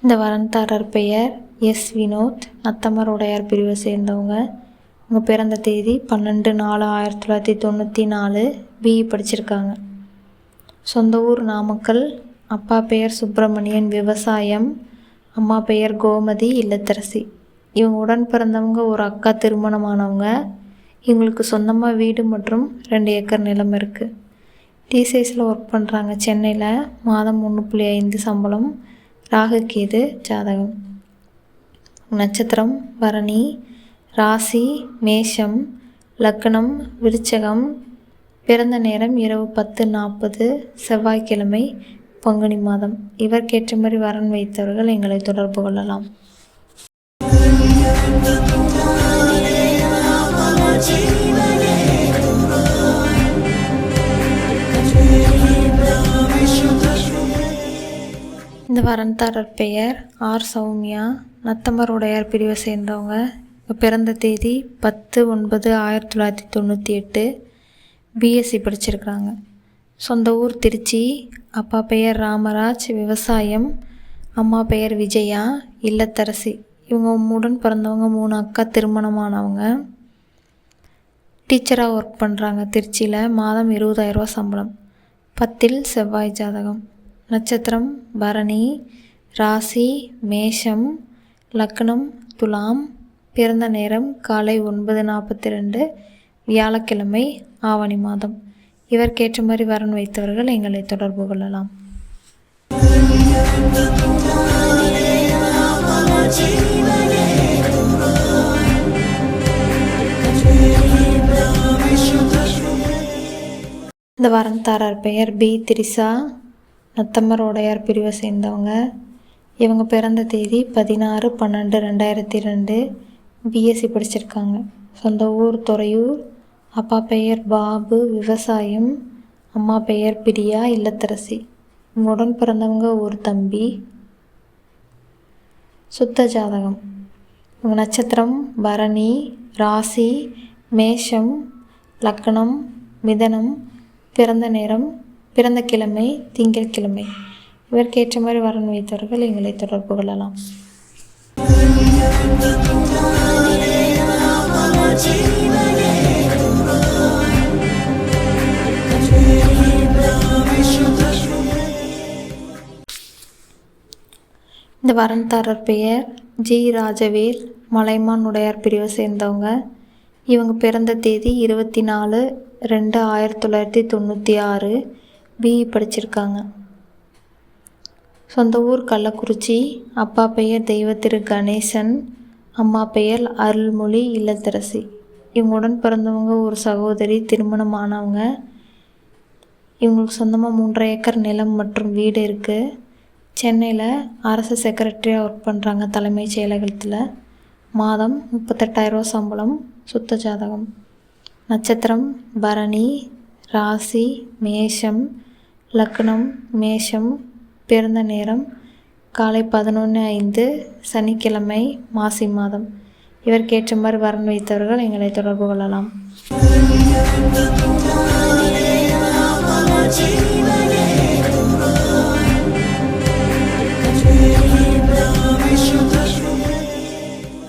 இந்த வரன்தாரர் பெயர் எஸ். வினோத், நத்தமர் உடையார் பிரிவை சேர்ந்தவங்க. இவங்க பிறந்த தேதி 12/4/1994. பிஇ படிச்சிருக்காங்க. சொந்த ஊர் நாமக்கல். அப்பா பெயர் சுப்பிரமணியன், விவசாயம். அம்மா பெயர் கோமதி, இல்லத்தரசி. இவங்க உடன் பிறந்தவங்க ஒரு அக்கா, திருமணமானவங்க. இவங்களுக்கு சொந்தமாக வீடு மற்றும் 2 ஏக்கர் நிலம் இருக்குது. டிசைஸில் ஒர்க் பண்ணுறாங்க. சென்னையில். மாதம் 1.5 சம்பளம். ராகு கேது ஜாதகம். நட்சத்திரம் பரணி. ராசி மேஷம். லக்னம் விருச்சகம். பிறந்த நேரம் இரவு 10:40, செவ்வாய்க்கிழமை, பங்குனி மாதம். இவர்க்கேற்ற மாதிரி வரன் வைத்தவர்கள் எங்களை தொடர்பு கொள்ளலாம். இந்த வரன்தாரர் பெயர் ஆர். சௌமியா, நத்தமர் உடையார் பிரிவை சேர்ந்தவங்க. பிறந்த தேதி 10/9/1998. பிஎஸ்சி படிச்சிருக்கிறாங்க. சொந்த ஊர் திருச்சி. அப்பா பெயர் ராமராஜ், விவசாயம். அம்மா பெயர் விஜயா, இல்லத்தரசி. இவங்க உடன் பிறந்தவங்க 3 அக்கா, திருமணமானவங்க. டீச்சராக ஒர்க் பண்ணுறாங்க திருச்சியில். மாதம் 20,000 சம்பளம். 10 செவ்வாய் ஜாதகம். நட்சத்திரம் பரணி. ராசி மேஷம். லக்னம் துலாம். பிறந்த நேரம் காலை 9:42, வியாழக்கிழமை, ஆவணி மாதம். இவர்க்கேற்ற மாதிரி வரன் வைத்தவர்கள் எங்களை தொடர்பு கொள்ளலாம். இந்த வரன்தாரர் பெயர் பி. திரிசா, நத்தமர் உடையார் பிரிவை சேர்ந்தவங்க. இவங்க பிறந்த தேதி 16/12/2002. பிஎஸ்சி படிச்சிருக்காங்க. சொந்த ஊர் துறையூர். அப்பா பெயர் பாபு, விவசாயம். அம்மா பெயர் பிரியா, இல்லத்தரசி. இவங்களுடன் பிறந்தவங்க ஒரு தம்பி. சுத்த ஜாதகம். இவங்க நட்சத்திரம் பரணி. ராசி மேஷம். லக்னம் மிதனம். பிறந்த நேரம், பிறந்த கிழமை திங்கட்கிழமை. இவர்க்கேற்ற மாதிரி வரன் வைத்தவர்கள் எங்களை தொடர்பு கொள்ளலாம். இந்த வரன்தாரர் பெயர் ஜி. ராஜவேல், மலைமான் உடையார் பிரிவை சேர்ந்தவங்க. இவங்க பிறந்த தேதி 24/2/1996. பிஇ படிச்சிருக்காங்க. சொந்த ஊர் கள்ளக்குறிச்சி. அப்பா பெயர் தெய்வத்திரு கணேசன். அம்மா பெயர் அருள்மொழி, இல்லத்தரசி. இவங்களுடன் பிறந்தவங்க ஒரு சகோதரி, திருமணமானவங்க. இவங்களுக்கு சொந்தமாக 3.5 ஏக்கர் நிலம் மற்றும் வீடு இருக்குது. சென்னையில் அரசு செக்ரட்டரியாக ஒர்க் பண்ணுறாங்க தலைமைச் செயலகத்தில். மாதம் 38,000 சம்பளம். சுத்த ஜாதகம். நட்சத்திரம் பரணி. ராசி மேஷம். லக்னம் மேஷம். பிறந்த நேரம் காலை 11:05, சனிக்கிழமை, மாசி மாதம். இவர்க்கேற்ற மாதிரி வரன் வைத்தவர்கள் எங்களை தொடர்பு கொள்ளலாம்.